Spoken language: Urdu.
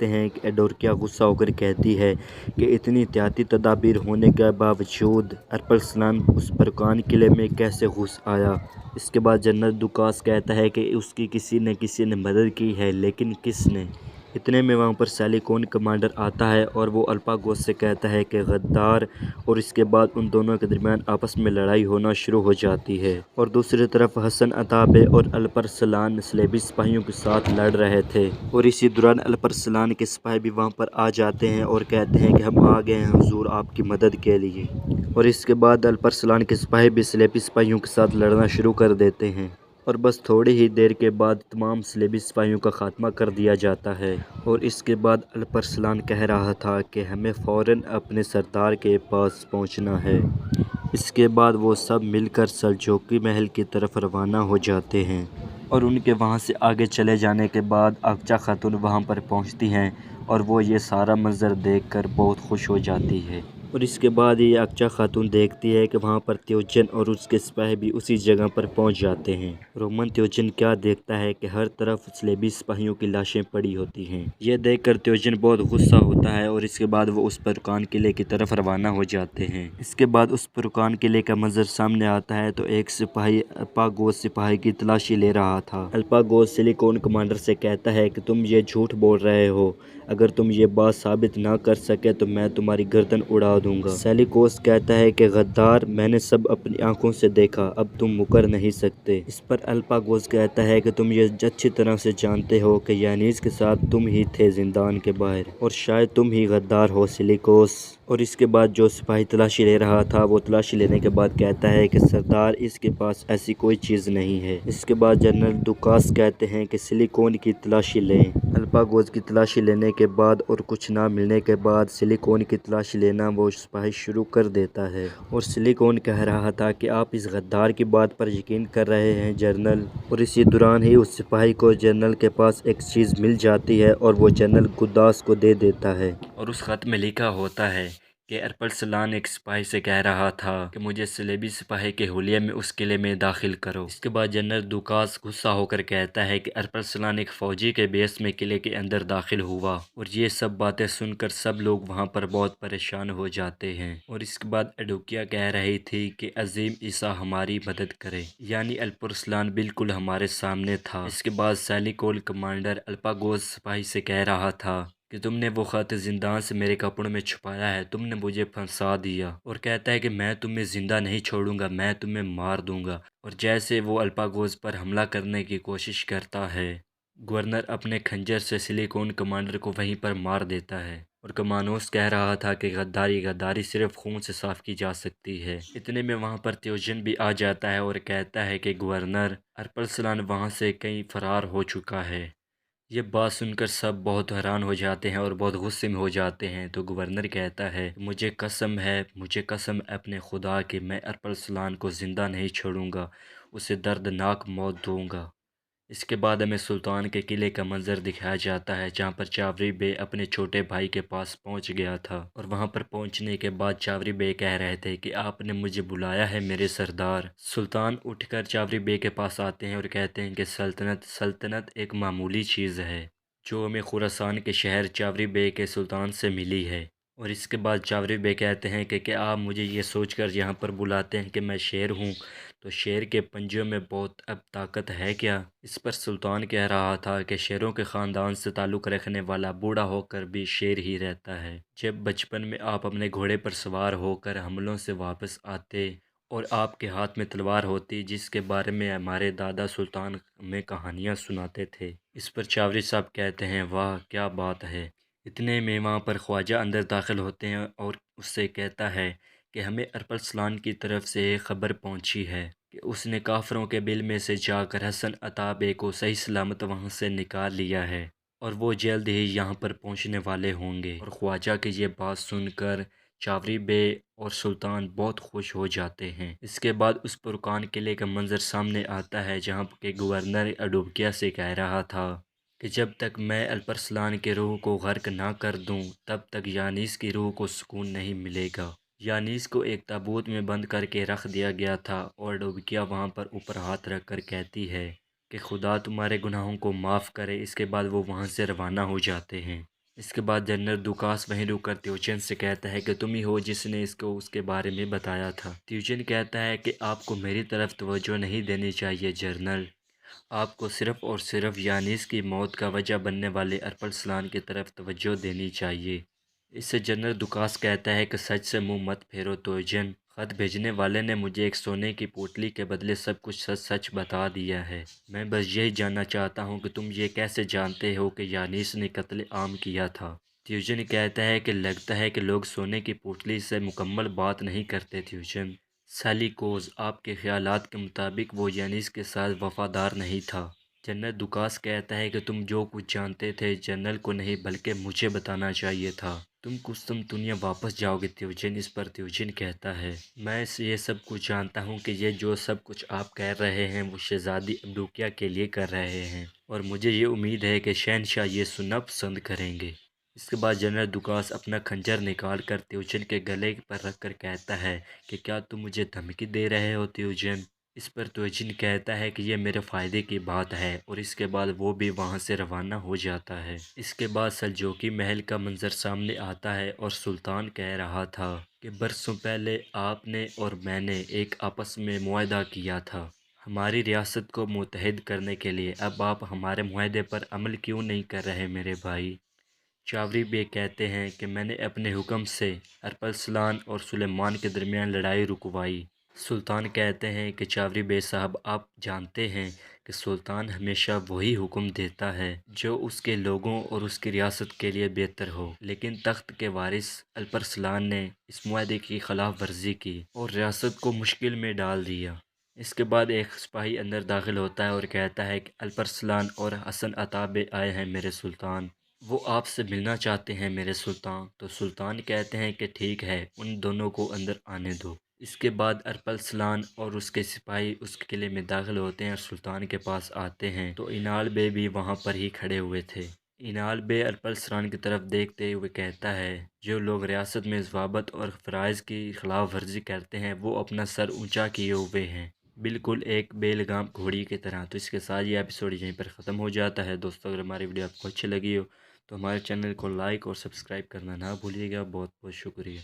دیکھتے ہیں کہ ایڈورکیا غصہ ہو کر کہتی ہے کہ اتنی احتیاطی تدابیر ہونے کے باوجود ارپلسلان اس پرکان قلعے میں کیسے گھس آیا۔ اس کے بعد جنرل دوکاس کہتا ہے کہ اس کی کسی نے مدد کی ہے، لیکن کس نے؟ اتنے میں وہاں پر سیلیکون کمانڈر آتا ہے اور وہ الپاگوس سے کہتا ہے کہ غدار، اور اس کے بعد ان دونوں کے درمیان آپس میں لڑائی ہونا شروع ہو جاتی ہے۔ اور دوسری طرف حسن عتابے اور الپرسلان صلیبی سپاہیوں کے ساتھ لڑ رہے تھے، اور اسی دوران الپرسلان کے سپاہی بھی وہاں پر آ جاتے ہیں اور کہتے ہیں کہ ہم آ گئے ہیں حضور آپ کی مدد کے لیے۔ اور اس کے بعد الپرسلان کے سپاہی بھی صلیبی سپاہیوں کے ساتھ لڑنا شروع کر دیتے ہیں، اور بس تھوڑی ہی دیر کے بعد تمام صلیبی سپاہیوں کا خاتمہ کر دیا جاتا ہے۔ اور اس کے بعد الپرسلان کہہ رہا تھا کہ ہمیں فوراً اپنے سردار کے پاس پہنچنا ہے۔ اس کے بعد وہ سب مل کر سلجوقی محل کی طرف روانہ ہو جاتے ہیں، اور ان کے وہاں سے آگے چلے جانے کے بعد اقچا خاتون وہاں پر پہنچتی ہیں اور وہ یہ سارا منظر دیکھ کر بہت خوش ہو جاتی ہے۔ اور اس کے بعد یہ اقچا خاتون دیکھتی ہے کہ وہاں پر تیوجن اور اس کے سپاہی بھی اسی جگہ پر پہنچ جاتے ہیں۔ رومن تیوجن کیا دیکھتا ہے کہ ہر طرف صلیبی سپاہیوں کی لاشیں پڑی ہوتی ہیں۔ یہ دیکھ کر تیوجن بہت غصہ ہوتا ہے اور اس کے بعد وہ اس پرکان قلعے کی طرف روانہ ہو جاتے ہیں۔ اس کے بعد اس پرکان قلعے کا منظر سامنے آتا ہے تو ایک سپاہی الپاگوس سپاہی کی تلاشی لے رہا تھا۔ الپاگوس سیلیکون کمانڈر سے کہتا ہے کہ تم یہ جھوٹ بول رہے ہو، اگر تم یہ بات ثابت نہ کر سکے تو میں تمہاری گردن اڑا دوں گا۔ سیلیکوس کہتا ہے کہ غدار، میں نے سب اپنی آنکھوں سے دیکھا، اب تم مکر نہیں سکتے۔ اس پر الپاگوس کہتا ہے کہ تم یہ اچھی طرح سے جانتے ہو کہ یانیس کے ساتھ تم ہی تھے زندان کے باہر، اور شاید تم ہی غدار ہو سیلیکوس۔ اور اس کے بعد جو سپاہی تلاشی لے رہا تھا وہ تلاشی لینے کے بعد کہتا ہے کہ سردار، اس کے پاس ایسی کوئی چیز نہیں ہے۔ اس کے بعد جنرل دوکاس کہتے ہیں کہ سیلیکون کی تلاشی لیں۔ الپاگوس کی تلاشی لینے کے بعد اور کچھ نہ ملنے کے بعد سیلیکون کی تلاشی لینا وہ سپاہی شروع کر دیتا ہے، اور سیلیکون کہہ رہا تھا کہ آپ اس غدار کی بات پر یقین کر رہے ہیں جنرل۔ اور اسی دوران ہی اس سپاہی کو جنرل کے پاس ایک چیز مل جاتی ہے اور وہ جنرل گوداس کو دے دیتا ہے، اور اس خط میں لکھا ہوتا ہے کہ ارپلسلان ایک سپاہی سے کہہ رہا تھا کہ مجھے صلیبی سپاہی کے حلیے میں اس قلعے میں داخل کرو۔ اس کے بعد جنرل دوکاس غصہ ہو کر کہتا ہے کہ ارپلسلان ایک فوجی کے بیس میں قلعے کے اندر داخل ہوا، اور یہ سب باتیں سن کر سب لوگ وہاں پر بہت پریشان ہو جاتے ہیں۔ اور اس کے بعد ایڈوکیا کہہ رہی تھی کہ عظیم عیسیٰ ہماری مدد کرے، یعنی الپرسلان بالکل ہمارے سامنے تھا۔ اس کے بعد سیلیکون کمانڈر الپاگوس سپاہی سے کہہ رہا تھا کہ تم نے وہ خط زندان سے میرے کپڑوں میں چھپایا ہے، تم نے مجھے پھنسا دیا، اور کہتا ہے کہ میں تمہیں زندہ نہیں چھوڑوں گا، میں تمہیں مار دوں گا۔ اور جیسے وہ الپاگوس پر حملہ کرنے کی کوشش کرتا ہے، گورنر اپنے خنجر سے سیلیکون کمانڈر کو وہیں پر مار دیتا ہے۔ اور کمانوس کہہ رہا تھا کہ غداری صرف خون سے صاف کی جا سکتی ہے۔ اتنے میں وہاں پر تیوجن بھی آ جاتا ہے اور کہتا ہے کہ گورنر، ارپلسلان وہاں سے کہیں فرار ہو چکا ہے۔ یہ بات سن کر سب بہت حیران ہو جاتے ہیں اور بہت غصے میں ہو جاتے ہیں، تو گورنر کہتا ہے مجھے قسم ہے اپنے خدا کہ میں ارپلسلان کو زندہ نہیں چھوڑوں گا، اسے دردناک موت دوں گا۔ اس کے بعد ہمیں سلطان کے قلعے کا منظر دکھایا جاتا ہے جہاں پر چاوری بے اپنے چھوٹے بھائی کے پاس پہنچ گیا تھا، اور وہاں پر پہنچنے کے بعد چاوری بے کہہ رہے تھے کہ آپ نے مجھے بلایا ہے میرے سردار۔ سلطان اٹھ کر چاوری بے کے پاس آتے ہیں اور کہتے ہیں کہ سلطنت ایک معمولی چیز ہے جو ہمیں خراسان کے شہر چاوری بے کے سلطان سے ملی ہے۔ اور اس کے بعد چاوری بے کہتے ہیں کہ کیا آپ مجھے یہ سوچ کر یہاں پر بلاتے ہیں کہ میں شیر ہوں، تو شیر کے پنجوں میں بہت اب طاقت ہے کیا؟ اس پر سلطان کہہ رہا تھا کہ شیروں کے خاندان سے تعلق رکھنے والا بوڑھا ہو کر بھی شیر ہی رہتا ہے۔ جب بچپن میں آپ اپنے گھوڑے پر سوار ہو کر حملوں سے واپس آتے اور آپ کے ہاتھ میں تلوار ہوتی جس کے بارے میں ہمارے دادا سلطان ہمیں کہانیاں سناتے تھے، اس پر چاوری صاحب کہتے ہیں واہ کیا بات ہے۔ اتنے میں وہاں پر خواجہ اندر داخل ہوتے ہیں اور اس سے کہتا ہے کہ ہمیں ارپلسلان کی طرف سے ایک خبر پہنچی ہے کہ اس نے کافروں کے بل میں سے جا کر حسن عتابے کو صحیح سلامت وہاں سے نکال لیا ہے، اور وہ جلد ہی یہاں پر پہنچنے والے ہوں گے۔ اور خواجہ کی یہ بات سن کر چاوری بے اور سلطان بہت خوش ہو جاتے ہیں۔ اس کے بعد اس پرکان قلعے کا منظر سامنے آتا ہے جہاں کہ گورنر ایڈوکیا سے کہہ رہا تھا کہ جب تک میں الپرسلان کی روح کو غرق نہ کر دوں تب تک یانیس کی روح کو سکون نہیں ملے گا۔ یانیس کو ایک تابوت میں بند کر کے رکھ دیا گیا تھا، اور ایڈوکیا وہاں پر اوپر ہاتھ رکھ کر کہتی ہے کہ خدا تمہارے گناہوں کو معاف کرے۔ اس کے بعد وہ وہاں سے روانہ ہو جاتے ہیں۔ اس کے بعد جنرل دوکاس وہیں رک کر تیوچن سے کہتا ہے کہ تم ہی ہو جس نے اس کو اس کے بارے میں بتایا تھا۔ تیوچن کہتا ہے کہ آپ کو میری طرف توجہ نہیں دینی چاہیے جنرل، آپ کو صرف اور صرف یانیس کی موت کا وجہ بننے والے ارپلسلان کی طرف توجہ دینی چاہیے۔ اس سے جنرل دوکاس کہتا ہے کہ سچ سے منہ مت پھیرو تیوچن، خط بھیجنے والے نے مجھے ایک سونے کی پوٹلی کے بدلے سب کچھ سچ سچ بتا دیا ہے۔ میں بس یہی جاننا چاہتا ہوں کہ تم یہ کیسے جانتے ہو کہ یانیس نے قتل عام کیا تھا۔ تیوچن کہتا ہے کہ لگتا ہے کہ لوگ سونے کی پوٹلی سے مکمل بات نہیں کرتے تیوچن۔ سالیکوز، آپ کے خیالات کے مطابق وہ یانیس کے ساتھ وفادار نہیں تھا۔ جنرل دوکاس کہتا ہے کہ تم جو کچھ جانتے تھے جنرل کو نہیں بلکہ مجھے بتانا چاہیے تھا۔ تم دنیا واپس جاؤ گے تیوچن۔ اس پر تیوچن کہتا ہے میں یہ سب کچھ جانتا ہوں کہ یہ جو سب کچھ آپ کہہ رہے ہیں وہ شہزادی امبروکیا کے لیے کر رہے ہیں، اور مجھے یہ امید ہے کہ شہنشاہ یہ سننا پسند کریں گے۔ اس کے بعد جنرل دوکاس اپنا خنجر نکال کر تیوچن کے گلے پر رکھ کر کہتا ہے کہ کیا تم مجھے دھمکی دے رہے ہو تیوچن؟ اس پر تیوچن کہتا ہے کہ یہ میرے فائدے کی بات ہے، اور اس کے بعد وہ بھی وہاں سے روانہ ہو جاتا ہے۔ اس کے بعد سلجوقی محل کا منظر سامنے آتا ہے اور سلطان کہہ رہا تھا کہ برسوں پہلے آپ نے اور میں نے ایک آپس میں معاہدہ کیا تھا ہماری ریاست کو متحد کرنے کے لیے۔ اب آپ ہمارے معاہدے پر عمل کیوں نہیں کر رہے میرے بھائی؟ چاوری بے کہتے ہیں کہ میں نے اپنے حکم سے ارپلسلان اور سلیمان کے درمیان لڑائی رکوائی۔ سلطان کہتے ہیں کہ چاوری بے صاحب، آپ جانتے ہیں کہ سلطان ہمیشہ وہی حکم دیتا ہے جو اس کے لوگوں اور اس کی ریاست کے لیے بہتر ہو، لیکن تخت کے وارث الپرسلان نے اس معاہدے کی خلاف ورزی کی اور ریاست کو مشکل میں ڈال دیا۔ اس کے بعد ایک سپاہی اندر داخل ہوتا ہے اور کہتا ہے کہ الپرسلان اور حسن عتابے آئے ہیں میرے سلطان، وہ آپ سے ملنا چاہتے ہیں میرے سلطان۔ تو سلطان کہتے ہیں کہ ٹھیک ہے، ان دونوں کو اندر آنے دو۔ اس کے بعد ارپلسلان اور اس کے سپاہی اس قلعے میں داخل ہوتے ہیں اور سلطان کے پاس آتے ہیں تو انال بے بھی وہاں پر ہی کھڑے ہوئے تھے۔ انال بے ارپلسلان کی طرف دیکھتے ہوئے کہتا ہے جو لوگ ریاست میں ضوابط اور فرائض کی خلاف ورزی کرتے ہیں وہ اپنا سر اونچا کیے ہوئے ہیں، بالکل ایک بے لگام گھوڑی کی طرح۔ تو اس کے ساتھ یہ ایپیسوڈ یہیں پر ختم ہو جاتا ہے۔ دوستو اگر ہماری ویڈیو آپ کو اچھی لگی ہو تو ہمارے چینل کو لائک اور سبسکرائب کرنا نہ بھولیے گا۔ بہت بہت شکریہ۔